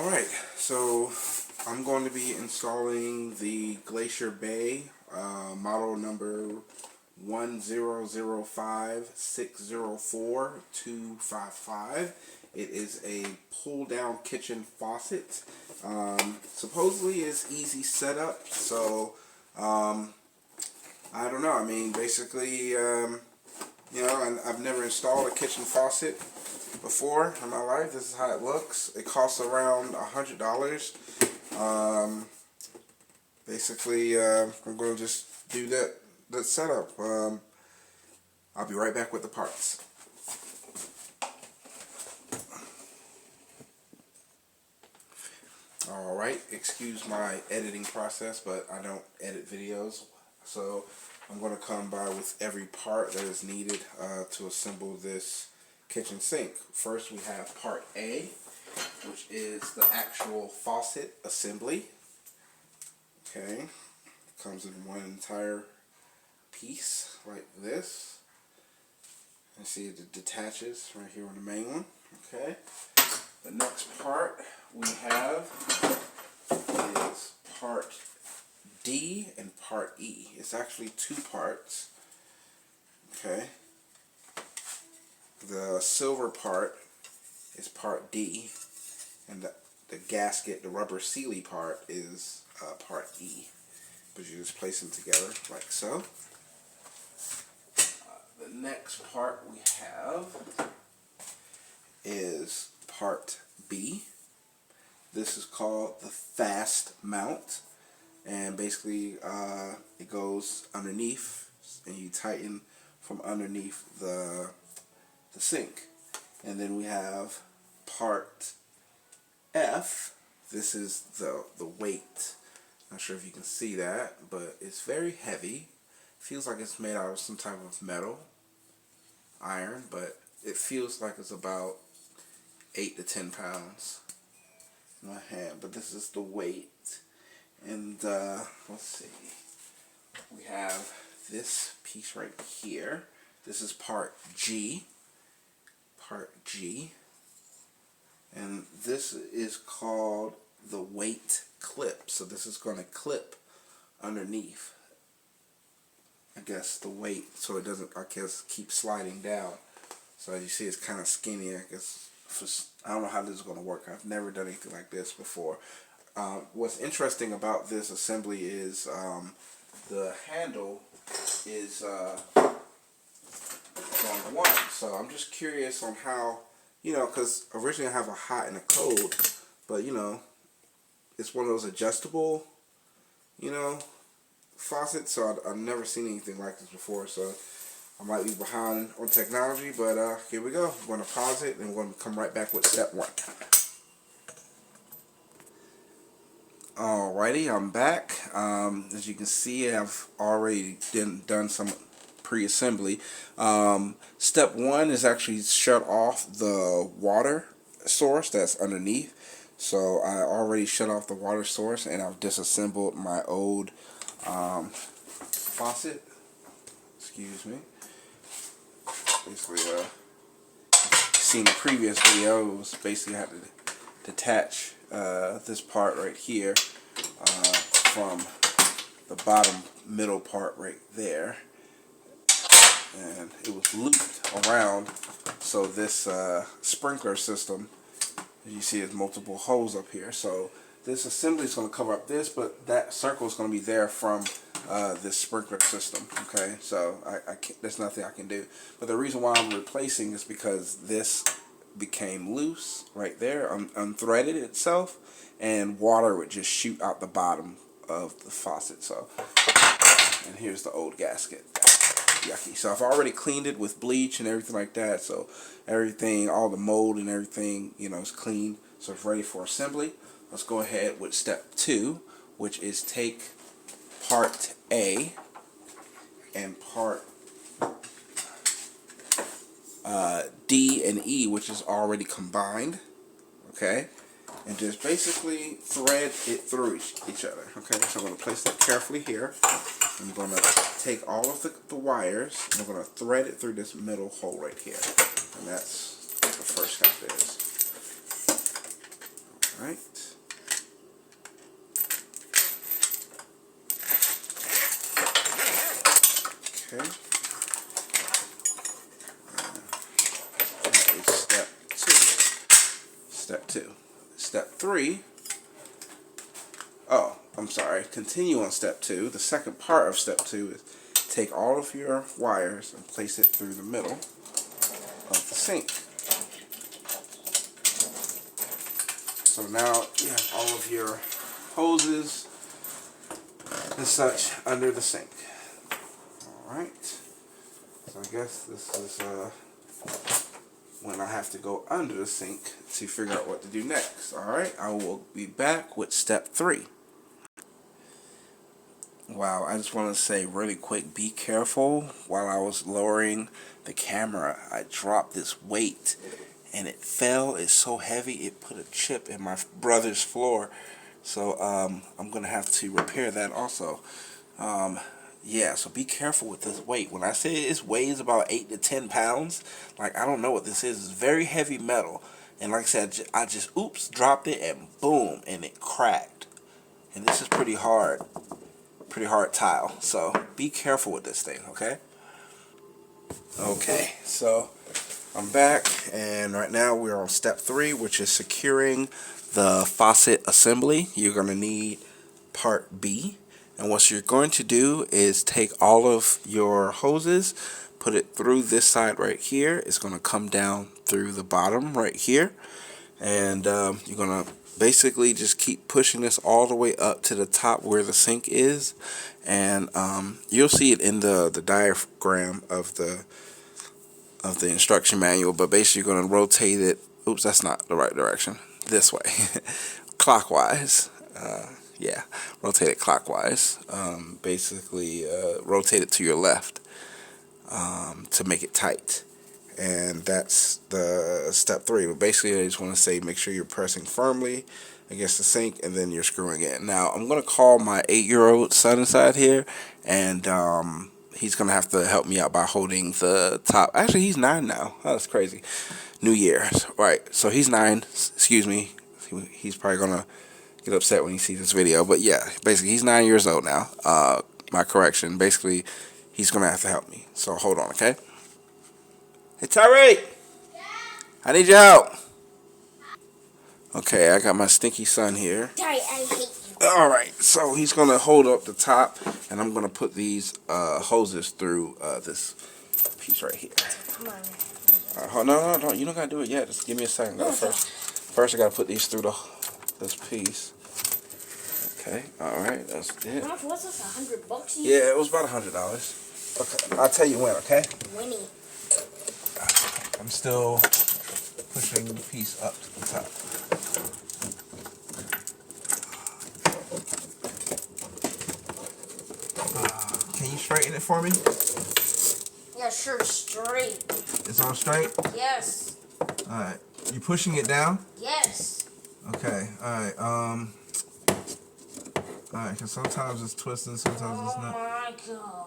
Alright, so I'm going to be installing the Glacier Bay model number 1005604-255. It is a pull-down kitchen faucet. Supposedly it's easy setup, so I don't know. I mean, basically, I've never installed a kitchen faucet before in my life. This is how it looks. It costs around $100. Basically, I'm going to just do that setup. I'll be right back with the parts. Alright, excuse my editing process, but I don't edit videos, so I'm going to come by with every part that is needed to assemble this kitchen sink. First we have part A, which is the actual faucet assembly. Okay, it comes in one entire piece like this. You see it detaches right here on the main one. Okay, the next part we have is part D and part E. It's actually two parts. Okay, the silver part is part D, and the gasket, the rubber sealy part, is part E. But you just place them together like so. The next part we have is part B. This is called the fast mount, and basically it goes underneath, and you tighten from underneath the sink. And then we have part F. This is the weight. Not sure if you can see that, but it's very heavy. Feels like it's made out of some type of metal, iron, but it feels like it's about 8 to 10 pounds in my hand. But this is the weight. And let's see, we have this piece right here. This is part G. Part G. And this is called the weight clip. So this is going to clip underneath, I guess, the weight, so it doesn't, I guess, keep sliding down. So as you see, it's kind of skinny. I guess I don't know how this is going to work. I've never done anything like this before. What's interesting about this assembly is the handle is on one. So I'm just curious on how, because originally I have a hot and a cold, but it's one of those adjustable, faucets. So I've never seen anything like this before. So I might be behind on technology, but here we go. I'm going to pause it and we're going to come right back with step one. Alrighty, I'm back. As you can see, I've already done some pre-assembly. Step one is actually shut off the water source that's underneath. So I already shut off the water source, and I've disassembled my old faucet. Excuse me. Basically, seen the previous videos. Basically, I had to detach this part right here from the bottom middle part right there, and it was looped around. So this sprinkler system, as you see, there's multiple holes up here. So this assembly is going to cover up this, but that circle is going to be there from this sprinkler system. Okay, so I can't, there's nothing I can do. But the reason why I'm replacing is because this became loose right there, unthreaded itself, and water would just shoot out the bottom of the faucet. So, and here's the old gasket. Yucky. So I've already cleaned it with bleach and everything like that. So everything, all the mold and everything, is clean. So it's ready for assembly. Let's go ahead with step two, which is take part A and part D and E, which is already combined, okay, and just basically thread it through each other. Okay, so I'm going to place that carefully here. I'm going to take all of the wires, and I'm going to thread it through this middle hole right here, and that's what the first step is. Alright. Okay. Step 2. Step 2. Step 3. Oh, I'm sorry. Continue on step 2. The second part of step 2 is take all of your wires and place it through the middle of the sink. So now you have all of your hoses and such under the sink. Alright. So I guess this is when I have to go under the sink to figure out what to do next. Alright, I will be back with step 3. Wow, I just want to say really quick, be careful. While I was lowering the camera, I dropped this weight and it fell. It's so heavy it put a chip in my brother's floor. So I'm going to have to repair that also. Yeah, so be careful with this weight. When I say it weighs about 8 to 10 pounds, like I don't know what this is. It's very heavy metal. And like I said, I just oops, dropped it and boom, and it cracked. And this is pretty hard tile. So be careful with this thing, okay? Okay, so I'm back, and right now we're on step 3, which is securing the faucet assembly. You're going to need part B. And what you're going to do is take all of your hoses, put it through this side right here. It's going to come down through the bottom right here. And you're going to basically just keep pushing this all the way up to the top where the sink is. And you'll see it in the diagram of the instruction manual. But basically you're going to rotate it. Oops, that's not the right direction. This way. Clockwise. Yeah, rotate it clockwise. Basically, rotate it to your left to make it tight. And that's the step 3. But basically, I just want to say make sure you're pressing firmly against the sink and then you're screwing it. Now, I'm going to call my 8-year-old son inside here, and he's going to have to help me out by holding the top. Actually, he's 9 now. Oh, that's crazy. New Year's. Right, so he's 9. Excuse me. He's probably going to get upset when he sees this video, but yeah, basically he's 9 years old now. My correction, basically he's gonna have to help me, so hold on, okay? Hey Tyreek, yeah? I need your help. Okay, I got my stinky son here. Sorry, I hate you. Alright, so he's gonna hold up the top, and I'm gonna put these hoses through this piece right here. Come on. No, you don't gotta do it yet. Just give me a second. First I gotta put these through this piece. Okay, alright, that's it. How much was this? $100? Yeah, it was about $100. Okay, I'll tell you when, okay? Winnie. I'm still pushing the piece up to the top. Can you straighten it for me? Yeah, sure, straight. It's on straight? Yes. Alright, you pushing it down? Yes. Okay, alright, alright, because sometimes it's twisting, sometimes it's not. Oh my god.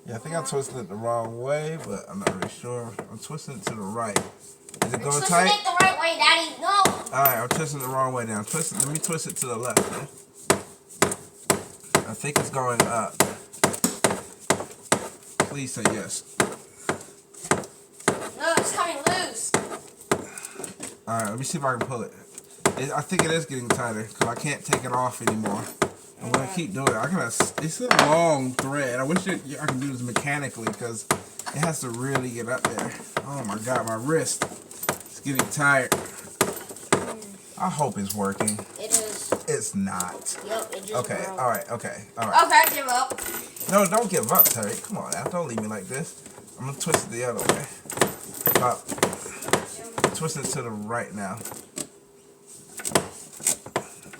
Yeah, I think I'm twisting it the wrong way, but I'm not really sure. I'm twisting it to the right. Is it going tight? Twisting it the right way, Daddy, no! Alright, I'm twisting it the wrong way now. Let me twist it to the left, okay? I think it's going up. Please say yes. No, it's coming loose. Alright, let me see if I can pull it. I think it is getting tighter because I can't take it off anymore. I'm going to keep doing it. It's a long thread. I wish I could do this mechanically because it has to really get up there. Oh my god, my wrist is getting tired. I hope it's working. It is. It's not. Yep, it just okay, broke. Alright. Okay, I give up. No, don't give up, Terry. Come on now, don't leave me like this. I'm going to twist it the other way. Twist it to the right now.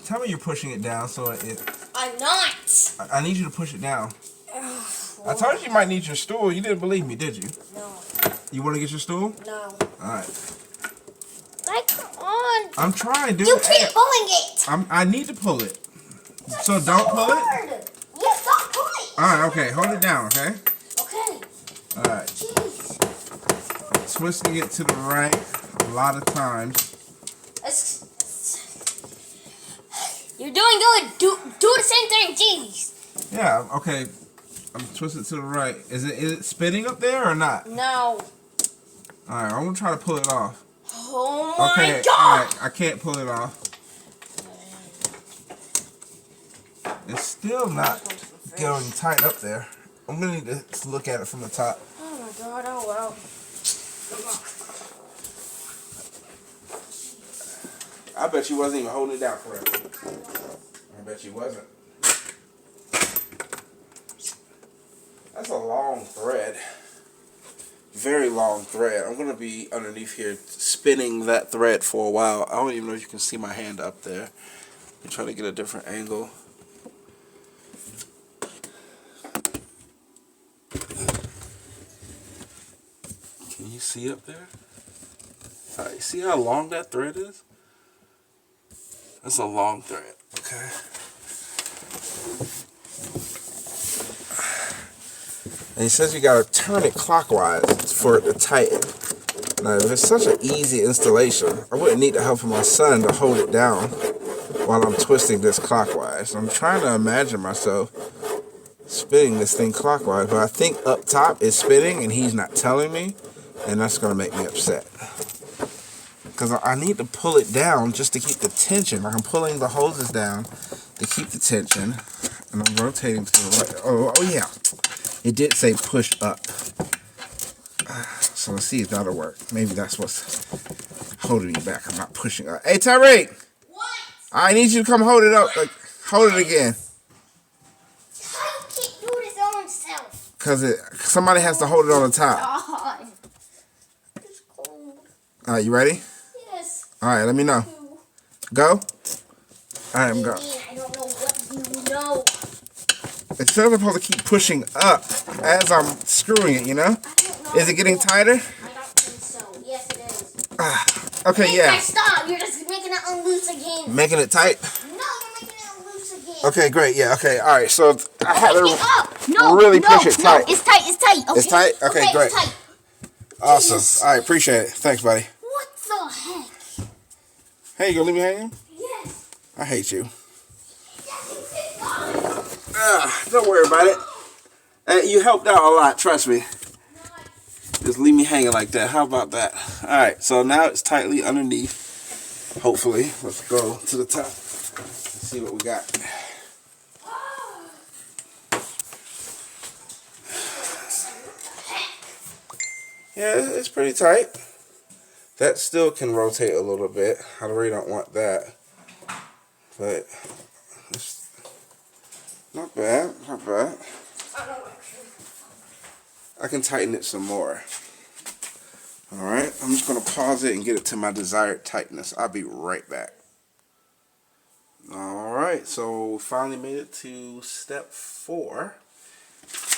Tell me you're pushing it down so it... I'm not! I need you to push it down. I told you might need your stool. You didn't believe me, did you? No. You want to get your stool? No. Alright. Like, come on. I'm trying, dude. You keep pulling it. I need to pull it. So don't pull it? Yes, don't pull it. Alright, okay. Hold it down, okay? Okay. Alright. Jeez. Twisting it to the right a lot of times. You're doing good. Do the same thing, jeez. Yeah, okay. I'm twisted to the right. Is it spinning up there or not? No. Alright, I'm gonna try to pull it off. Oh my Okay, God! alright, I can't pull it off. It's still not going tight up there. I'm gonna need to look at it from the top. Oh my God, oh well. I bet you wasn't even holding it down correctly. I bet you wasn't. That's a long thread. Very long thread. I'm going to be underneath here spinning that thread for a while. I don't even know if you can see my hand up there. I'm trying to get a different angle. Can you see up there? Alright, see how long that thread is? That's a long thread. Okay. And he says you gotta turn it clockwise for it to tighten. Now, if it's such an easy installation, I wouldn't need the help of my son to hold it down while I'm twisting this clockwise. I'm trying to imagine myself spinning this thing clockwise, but I think up top is spinning and he's not telling me, and that's gonna make me upset. Because I need to pull it down just to keep the tension. Like I'm pulling the hoses down to keep the tension, and I'm rotating to the right. Oh yeah. It did say push up. So let's see if that'll work. Maybe that's what's holding me back. I'm not pushing up. Hey, Tyreek! What? I need you to come hold it up. Like, hold it again. How you can't do it his own self? Because somebody has to hold it on the top. God. It's cold. Alright, you ready? Yes. Alright, let me know. Go? Alright, I'm going. I don't know what you know. It says I'm supposed to keep pushing up as I'm screwing it, you know? I don't know. Is it getting tighter? I don't think so. Yes, it is. Okay, yeah. Stop. You're just making it unloose again. Making it tight? No, you're making it unloose again. Okay, great. Yeah, okay. Alright, so I had Get to up. No, really push it tight. No, it's tight. It's tight. Okay. It's tight? Okay, great. It's tight. Awesome. Jesus. Alright, appreciate it. Thanks, buddy. What the heck? Hey, you gonna leave me hanging? Yes. I hate you. Don't worry about it. Hey, you helped out a lot, trust me. Just leave me hanging like that. How about that? Alright, so now it's tightly underneath. Hopefully. Let's go to the top. Let's see what we got. Yeah, it's pretty tight. That still can rotate a little bit. I really don't want that. But it's not bad, not bad. I can tighten it some more. Alright, I'm just going to pause it and get it to my desired tightness. I'll be right back. Alright, so we finally made it to step 4.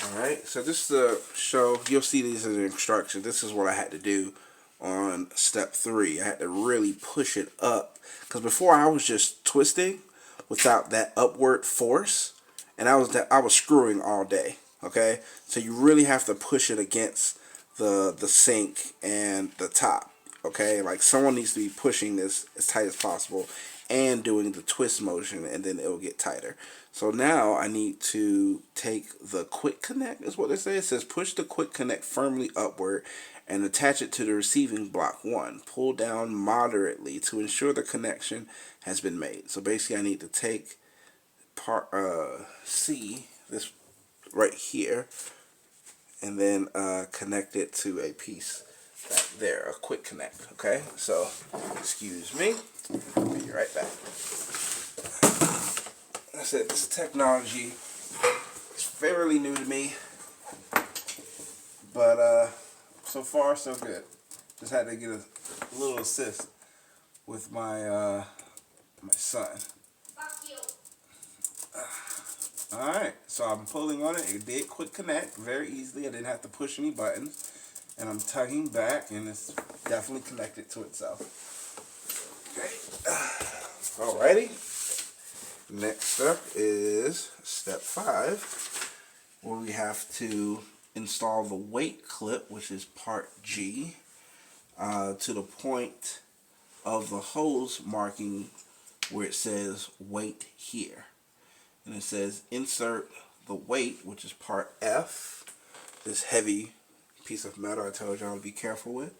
Alright, so just to show, you'll see these as instructions. This is what I had to do on step 3. I had to really push it up. Because before I was just twisting without that upward force. And I was screwing all day. Okay, so you really have to push it against the sink and the top. Okay, like someone needs to be pushing this as tight as possible and doing the twist motion, and then it will get tighter. So now I need to take the quick connect, is what they say. It says push the quick connect firmly upward and attach it to the receiving block 1. Pull down moderately to ensure the connection has been made. So basically I need to take part C, this right here, and then connect it to a piece back there, a quick connect. Okay, so excuse me, I'll be right back. I said this technology is fairly new to me, but so far so good. Just had to get a little assist with my my son. Alright, so I'm pulling on it. It did quick connect very easily. I didn't have to push any buttons. And I'm tugging back, and it's definitely connected to itself. Okay. Alrighty. Next step is step 5, where we have to install the weight clip, which is part G, to the point of the hose marking where it says weight here. And it says insert the weight, which is part F, this heavy piece of metal I told y'all to be careful with.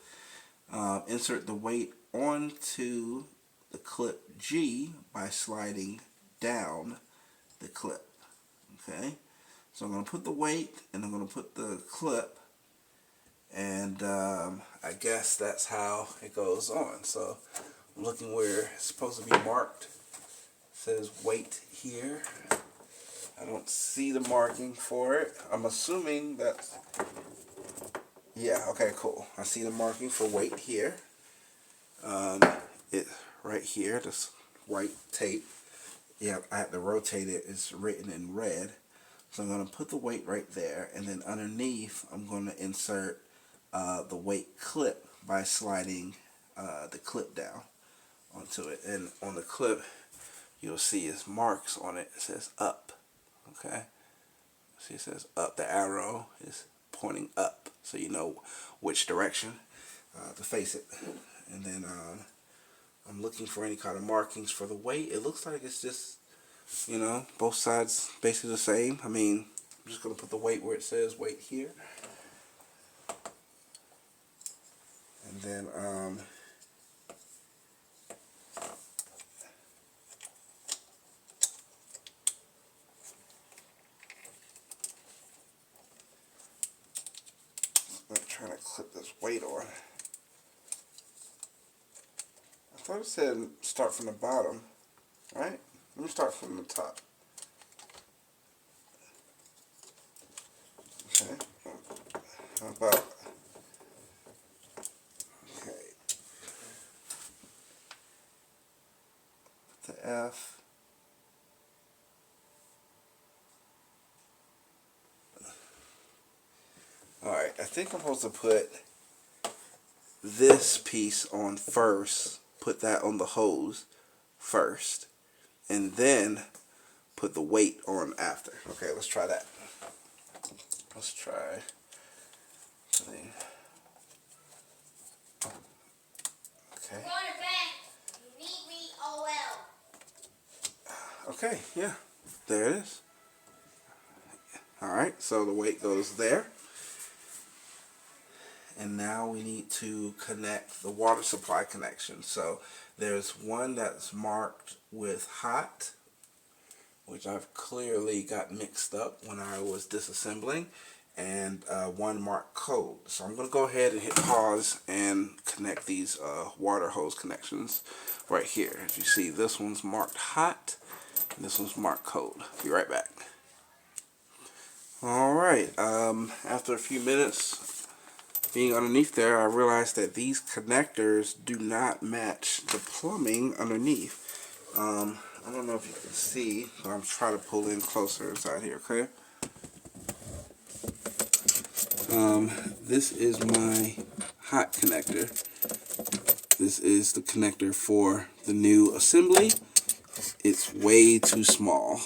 Insert the weight onto the clip G by sliding down the clip. Okay, so I'm going to put the weight and I'm going to put the clip, and I guess that's how it goes on. So I'm looking where it's supposed to be marked. It says weight here. I don't see the marking for it. I'm assuming that's, yeah, okay, cool. I see the marking for weight here. It right here, this white tape. Yeah, I have to rotate it. It's written in red. So I'm going to put the weight right there, and then underneath I'm going to insert the weight clip by sliding the clip down onto it. And on the clip, you'll see its marks on it. It says up. Okay, see, it says up. The arrow is pointing up, so you know which direction to face it. And then I'm looking for any kind of markings for the weight. It looks like it's just, you know, both sides basically the same. I mean, I'm just going to put the weight where it says weight here. And then I'm trying to clip this weight on. I thought it said start from the bottom, right? Let me start from the top. Okay. How about, okay, the F. Alright, I think I'm supposed to put this piece on first, put that on the hose first, and then put the weight on after. Okay, let's try that. Let's try. Okay. Okay, yeah, there it is. Alright, so the weight goes there. And now we need to connect the water supply connection. So there's one that's marked with hot, which I've clearly got mixed up when I was disassembling, and one marked cold. So I'm going to go ahead and hit pause and connect these water hose connections right here. As you see, this one's marked hot, and this one's marked cold. Be right back. Alright, after a few minutes being underneath there, I realized that these connectors do not match the plumbing underneath. I don't know if you can see, but I'm trying to pull in closer inside here, okay? This is my hot connector. This is the connector for the new assembly. It's way too small.